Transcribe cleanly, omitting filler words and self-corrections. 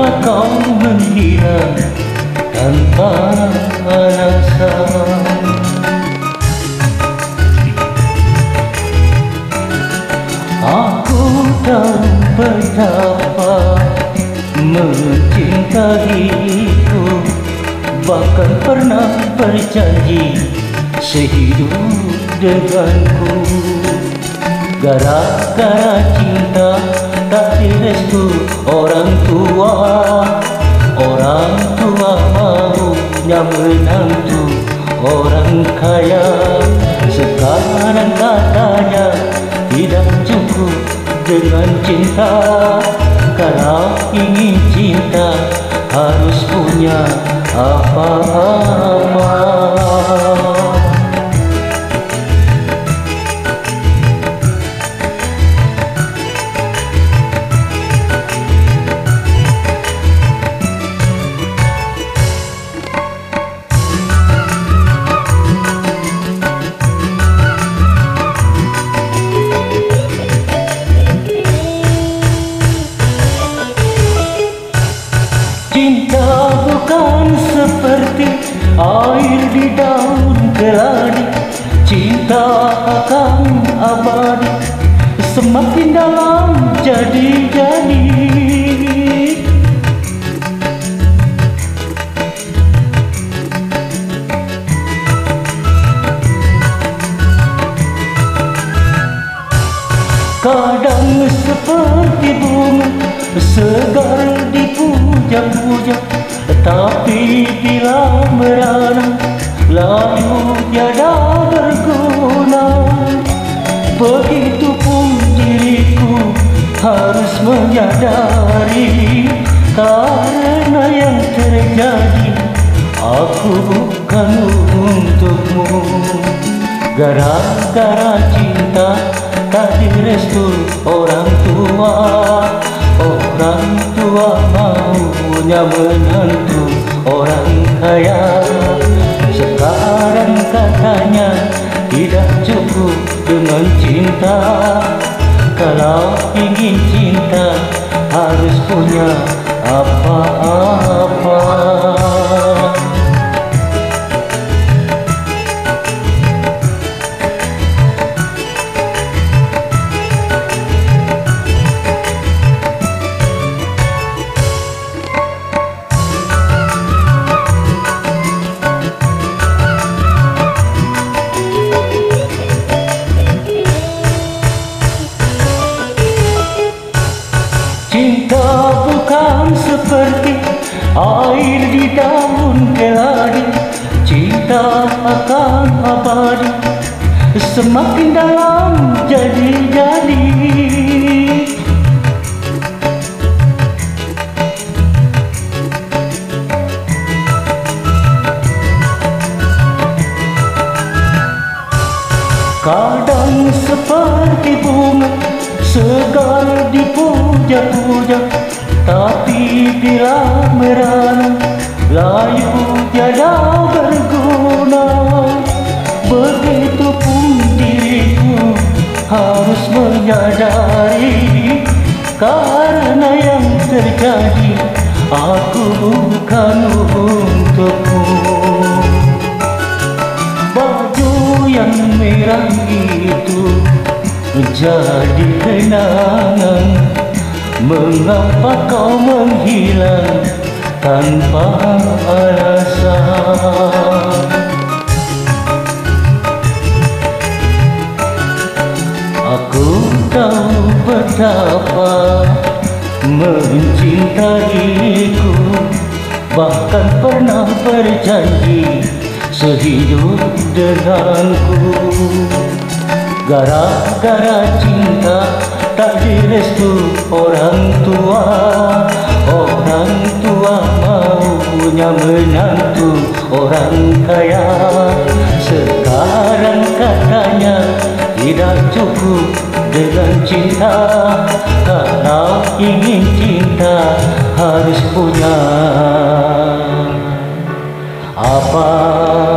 Mengapa kau menghilang tanpa alasan? Aku tahu betapa mencintaiku, bahkan pernah berjanji sehidup denganku. Gara-gara cinta tak direstu orang tua maunya menantu orang kaya. Sekarang katanya tidak cukup dengan cinta. Kalau ingin cinta harus punya apa-apa. Cinta bukan seperti air di daun keladi. Cinta akan abadi, semakin dalam jadi-jadi. Kadang seperti bunga segar dipuja-puja, tapi bila merana layu tiada berguna. Begitupun diriku harus menyadari, karena yang terjadi aku bukan untukmu. Gara-gara cinta tak direstu orang tua maunya menantu orang kaya. Sekarang katanya tidak cukup dengan cinta. Kalau ingin cinta harus punya apa-apa. Cinta bukan seperti air di daun keladi. Cinta akan abadi, semakin dalam jadi-jadi. Kadang seperti bunga segar dipuja-puja, tapi bila merana layu tiada berguna. Begitupun diriku harus menyadari, karena yang terjadi aku bukan untukmu. Baju yang merah itu menjadi kenangan. Mengapa kau menghilang tanpa alasan? Aku tahu betapa mencintaiku, bahkan pernah berjanji sehidup denganku. Gara-gara cinta tak direstu orang tua maunya menantu orang kaya. Sekarang katanya tidak cukup dengan cinta. Kalau ingin cinta harus punya apa-apa.